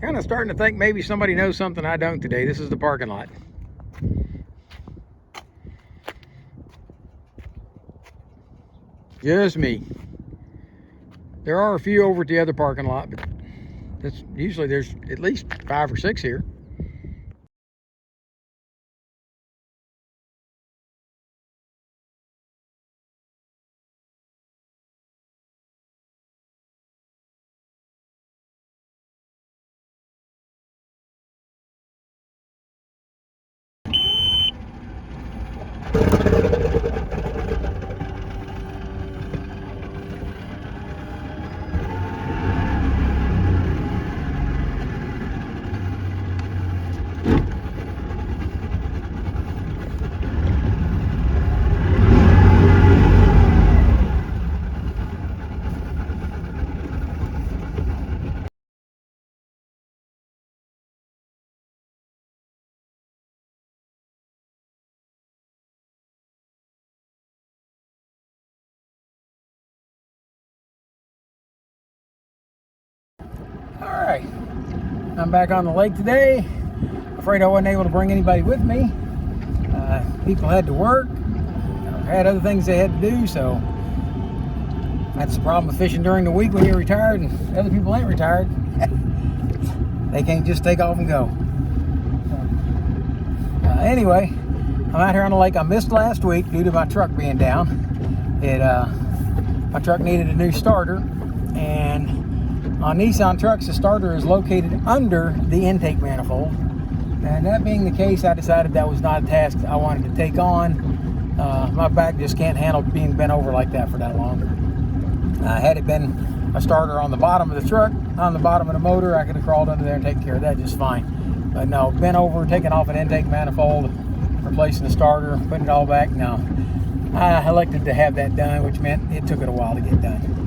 Kind of starting to think maybe somebody knows something I don't today. This is the parking lot. Just me. There are a few over at the other parking lot, but that's usually there's at least 5 or 6 here. All right, I'm back on the lake today. Afraid I wasn't able to bring anybody with me. People had to work, had other things they had to do, so that's the problem with fishing during the week when you're retired and other people ain't retired. They can't just take off and go. Anyway, I'm out here on the lake. I missed last week due to my truck being down. My truck needed a new starter, and on Nissan trucks, the starter is located under the intake manifold. And that being the case, I decided that was not a task I wanted to take on. My back just can't handle being bent over like that for that long. Had it been a starter on the bottom of the truck, on the bottom of the motor, I could have crawled under there and taken care of that just fine. But no, bent over, taking off an intake manifold, replacing the starter, putting it all back, no. I elected to have that done, which meant it took it a while to get done.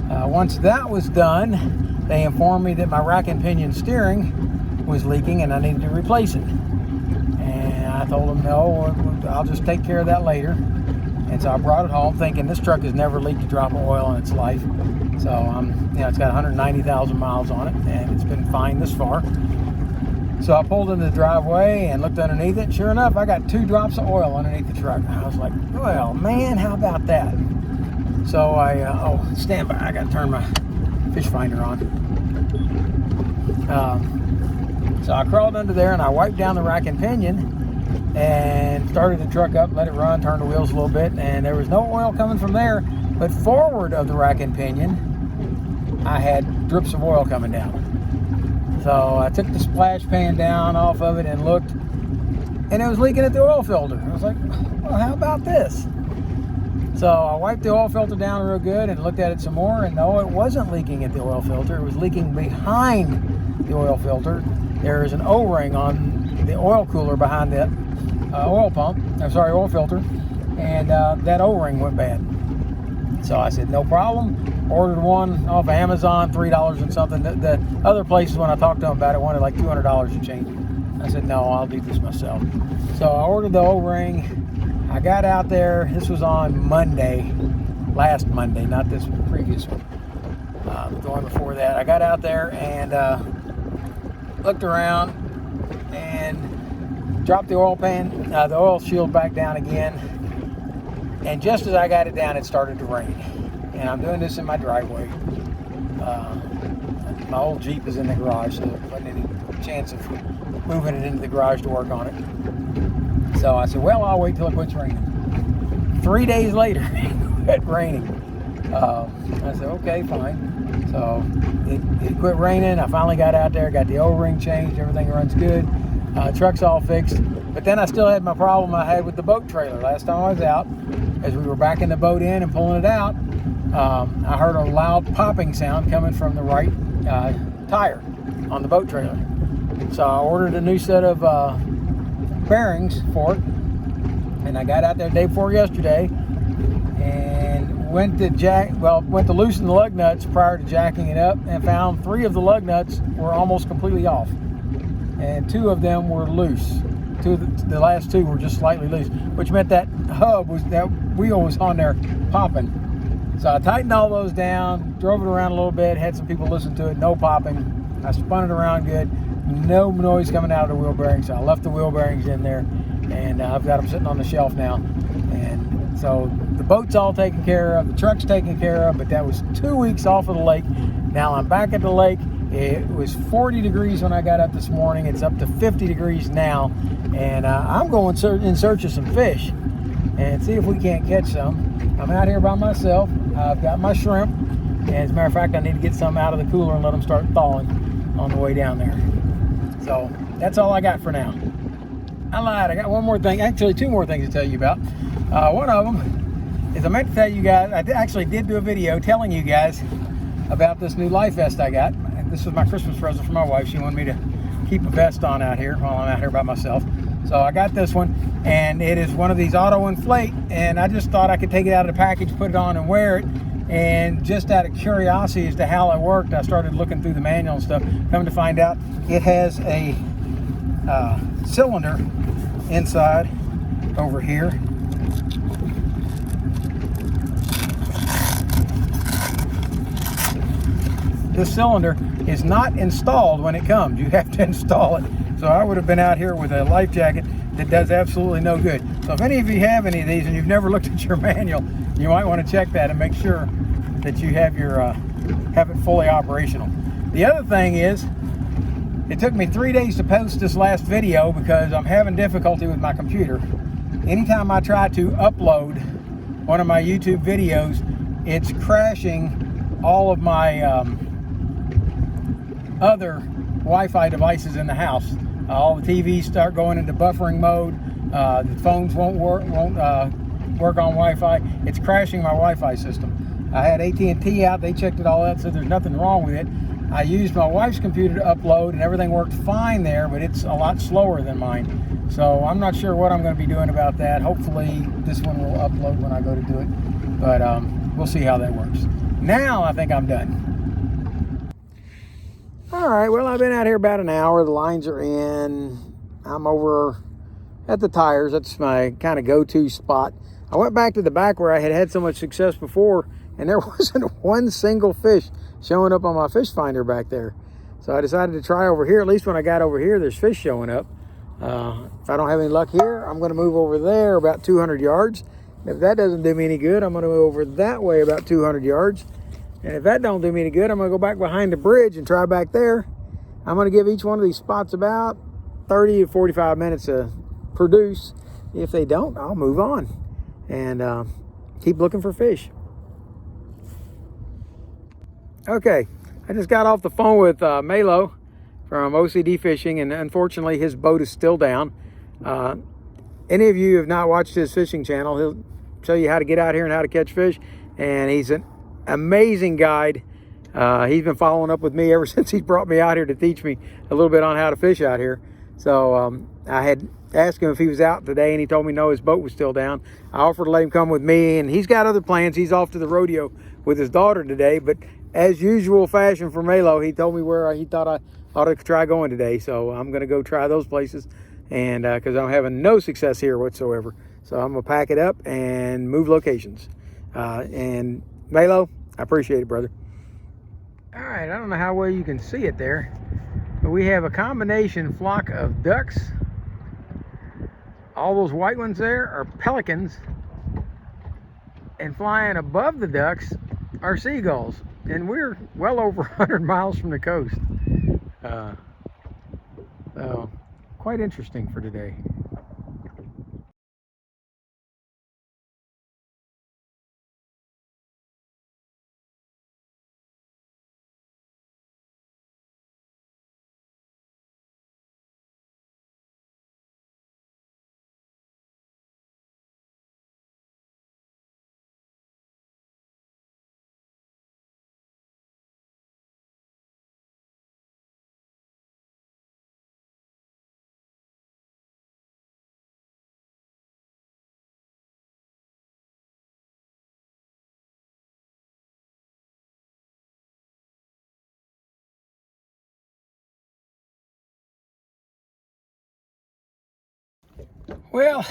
Once that was done, they informed me that my rack and pinion steering was leaking and I needed to replace it. And I told them, no, I'll just take care of that later. And so I brought it home thinking this truck has never leaked a drop of oil in its life. So, it's got 190,000 miles on it and it's been fine this far. So I pulled into the driveway and looked underneath it. Sure enough, I got 2 drops of oil underneath the truck. I was like, well, man, how about that? So stand by, I gotta turn my fish finder on. So I crawled under there and I wiped down the rack and pinion and started the truck up, let it run, turned the wheels a little bit, and there was no oil coming from there. But forward of the rack and pinion, I had drips of oil coming down. So I took the splash pan down off of it and looked, and it was leaking at the oil filter. I was like, well, how about this? So I wiped the oil filter down real good and looked at it some more, and no, it wasn't leaking at the oil filter. It was leaking behind the oil filter. There is an O-ring on the oil cooler behind the oil filter, and that O-ring went bad. So I said, no problem. Ordered one off of Amazon, $3 and something. The other places, when I talked to them about it, wanted like $200 to change it. I said, no, I'll do this myself. So I ordered the O-ring. I got out there. This was on Monday, last Monday, not this previous one. The one before that. I got out there and looked around and dropped the oil pan, the oil shield back down again. And just as I got it down, it started to rain. And I'm doing this in my driveway. My old Jeep is in the garage, so there wasn't any chance of moving it into the garage to work on it. So I said, well, I'll wait till it quits raining. 3 days later, it quit raining. I said, okay, fine. So it quit raining. I finally got out there, got the O-ring changed, everything runs good. Truck's all fixed. But then I still had my problem I had with the boat trailer. Last time I was out, as we were backing the boat in and pulling it out, I heard a loud popping sound coming from the right tire on the boat trailer. So I ordered a new set of bearings for it, and I got out there day before yesterday and went to loosen the lug nuts prior to jacking it up, and found 3 of the lug nuts were almost completely off, and 2 of them were loose. The last 2 were just slightly loose, which meant that that wheel was on there popping. So I tightened all those down, drove it around a little bit, had some people listen to it, no popping. I spun it around good. No noise coming out of the wheel bearings. So I left the wheel bearings in there, and I've got them sitting on the shelf now. And so the boat's all taken care of, the truck's taken care of, but that was 2 weeks off of the lake. Now I'm back at the lake. It was 40 degrees when I got up this morning. It's up to 50 degrees now, and I'm going in search of some fish and see if we can't catch some. I'm out here by myself. I've got my shrimp, and as a matter of fact, I need to get some out of the cooler and let them start thawing on the way down there. So that's all I got for now. I lied. I got one more thing, actually 2 more things to tell you about. One of them is I meant to tell you guys, I actually did do a video telling you guys about this new life vest I got. This was my Christmas present for my wife. She wanted me to keep a vest on out here while I'm out here by myself. So I got this one, and it is one of these auto inflate, and I just thought I could take it out of the package, put it on and wear it. And just out of curiosity as to how it worked, I started looking through the manual and stuff. Come to find out, it has a cylinder inside over here. This cylinder is not installed when it comes. You have to install it. So I would have been out here with a life jacket that does absolutely no good. So if any of you have any of these and you've never looked at your manual, you might want to check that and make sure that you have your have it fully operational. The other thing is, it took me 3 days to post this last video because I'm having difficulty with my computer. Anytime I try to upload one of my YouTube videos, it's crashing all of my other Wi-Fi devices in the house. All the TVs start going into buffering mode. The phones won't work on Wi-Fi. It's crashing my Wi-Fi system. I had AT&T out. They checked it all out, said there's nothing wrong with it. I used my wife's computer to upload, and everything worked fine there, but it's a lot slower than mine. So I'm not sure what I'm going to be doing about that. Hopefully this one will upload when I go to do it, but we'll see how that works. Now I think I'm done. All right, well, I've been out here about an hour. The lines are in. I'm over at the tires. That's my kind of go-to spot. I went back to the back where I had so much success before, and there wasn't one single fish showing up on my fish finder back there. So I decided to try over here. At least when I got over here, there's fish showing up. If I don't have any luck here, I'm going to move over there about 200 yards. If that doesn't do me any good, I'm going to move over that way about 200 yards. And if that don't do me any good, I'm going to go back behind the bridge and try back there. I'm going to give each one of these spots about 30 to 45 minutes to produce. If they don't, I'll move on and keep looking for fish. Okay, I just got off the phone with Melo from OCD Fishing, and unfortunately his boat is still down. Any of you who have not watched his fishing channel, he'll show you how to get out here and how to catch fish, and he's an amazing guide. He's been following up with me ever since he brought me out here to teach me a little bit on how to fish out here. So I had asked him if he was out today, and he told me no, his boat was still down. I offered to let him come with me, and he's got other plans. He's off to the rodeo with his daughter today, but as usual fashion for Melo, he told me where he thought I ought to try going today. So I'm going to go try those places, and because I'm having no success here whatsoever. So I'm going to pack it up and move locations. And Melo, I appreciate it, brother. All right, I don't know how well you can see it there, but we have a combination flock of ducks. All those white ones there are pelicans, and flying above the ducks are seagulls. And we're well over 100 miles from the coast. So quite interesting for today. Well,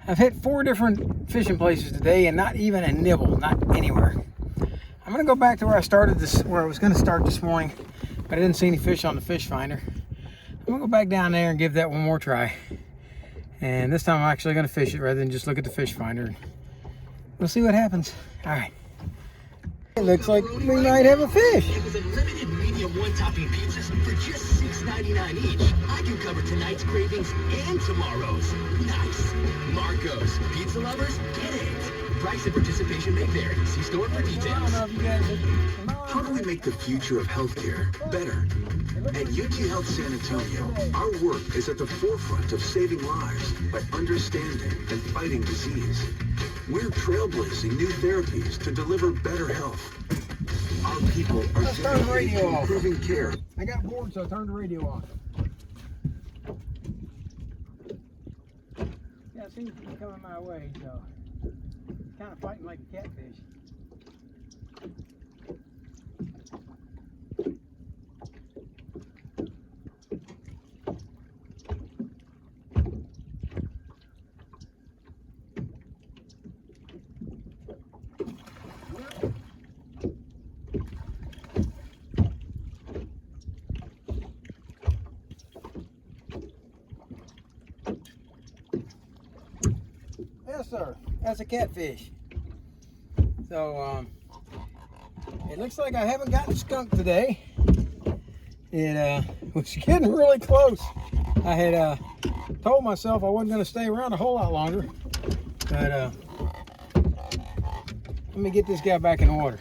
I've hit 4 different fishing places today and not even a nibble, not anywhere. I'm going to go back to where I started this, where I was going to start this morning, but I didn't see any fish on the fish finder. I'm gonna go back down there and give that one more try. And this time I'm actually gonna fish it rather than just look at the fish finder. We'll see what happens. All right. It looks like we might have a fish. It was a limited medium one-topping pizzas for just $6.99 each. I can cover tonight's cravings and tomorrow's. Nice. Marco's. Pizza lovers, get it. Price and participation may vary. See store for details. I don't know if you guys How do we make the future of healthcare better? At UT Health San Antonio, our work is at the forefront of saving lives by understanding and fighting disease. We're trailblazing new therapies to deliver better health. Our people are Let's turn the radio dedicated to off. improving care. I got bored, so I turned the radio on. Yeah, it seems to be coming my way, so kind of fighting like a catfish. Yes, sir. That's a catfish. So, it looks like I haven't gotten skunked today. It was getting really close. I had told myself I wasn't going to stay around a whole lot longer. But let me get this guy back in order.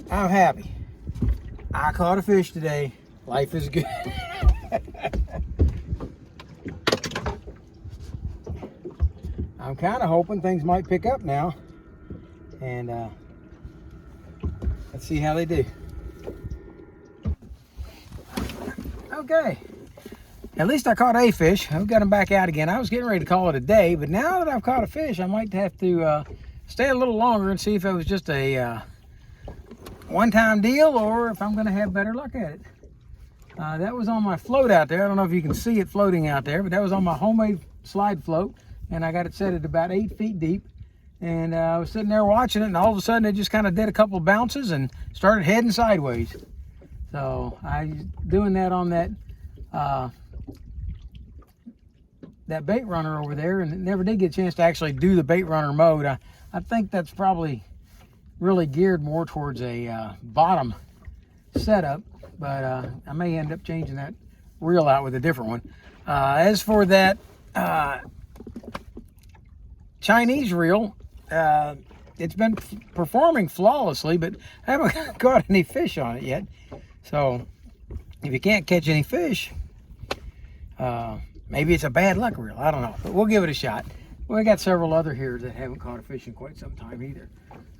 I'm happy. I caught a fish today. Life is good. I'm kind of hoping things might pick up now. And let's see how they do. Okay. At least I caught a fish. I've got him back out again. I was getting ready to call it a day, but now that I've caught a fish, I might have to stay a little longer and see if it was just a one-time deal or if I'm going to have better luck at it. That was on my float out there. I don't know if you can see it floating out there, but that was on my homemade slide float, and I got it set at about 8 feet deep. And I was sitting there watching it, and all of a sudden it just kind of did a couple of bounces and started heading sideways. So I was doing that on that that bait runner over there, and never did get a chance to actually do the bait runner mode. I think that's probably really geared more towards a bottom setup, but I may end up changing that reel out with a different one. As for that Chinese reel, it's been performing flawlessly, but I haven't caught any fish on it yet. So if you can't catch any fish, maybe it's a bad luck reel. I don't know, but we'll give it a shot. We got several other here that haven't caught a fish in quite some time either.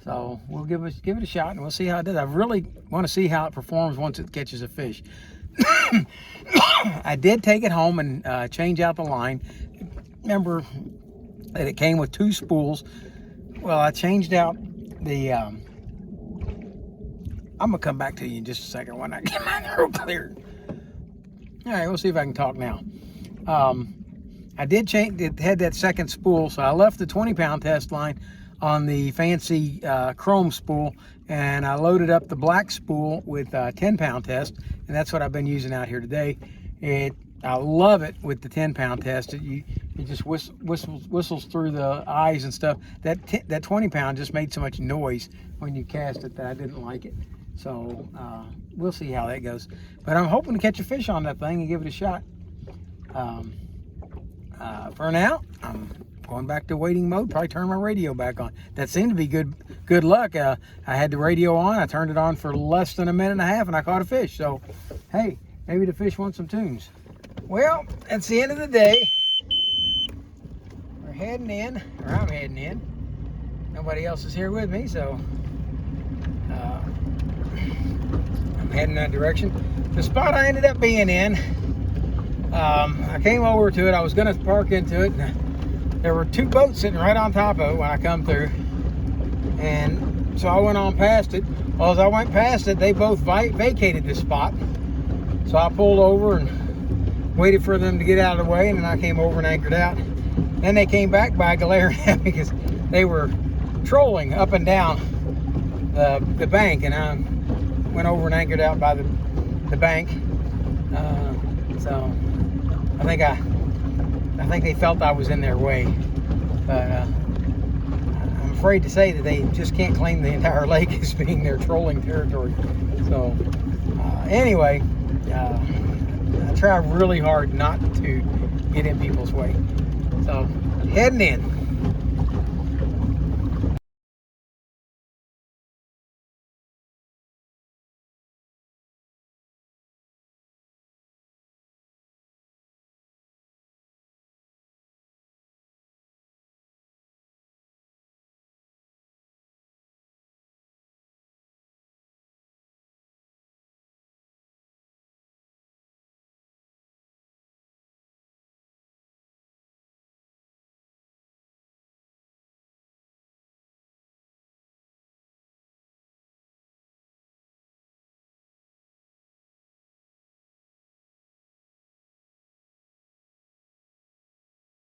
So we'll give it a shot and we'll see how it does. I really want to see how it performs once it catches a fish. I did take it home and change out the line. Remember that it came with 2 spools. Well, I changed out the I'm gonna come back to you in just a second when I get my throat cleared. All right, we'll see if I can talk now. I did change, it had that second spool, so I left the 20-pound test line on the fancy chrome spool, and I loaded up the black spool with 10-pound test, and that's what I've been using out here today. I love it with the 10-pound test. It just whistles through the eyes and stuff. That 20-pound just made so much noise when you cast it that I didn't like it. So we'll see how that goes. But I'm hoping to catch a fish on that thing and give it a shot. For now, I'm going back to waiting mode. Probably turn my radio back on. That seemed to be good luck. I had the radio on. I turned it on for less than a minute and a half, and I caught a fish. So, hey, maybe the fish want some tunes. Well, that's the end of the day. We're heading in, or I'm heading in. Nobody else is here with me, so I'm I'm heading that direction. The spot I ended up being in, I came over to it. I was going to park into it. And there were 2 boats sitting right on top of it when I come through. And so I went on past it. Well, as I went past it, they both vacated this spot. So I pulled over and waited for them to get out of the way, and then I came over and anchored out. Then they came back by glaring at me because they were trolling up and down the bank, and I went over and anchored out by the bank. So I think they felt I was in their way, but I'm afraid to say that they just can't claim the entire lake as being their trolling territory. So anyway, I try really hard not to get in people's way. So heading in.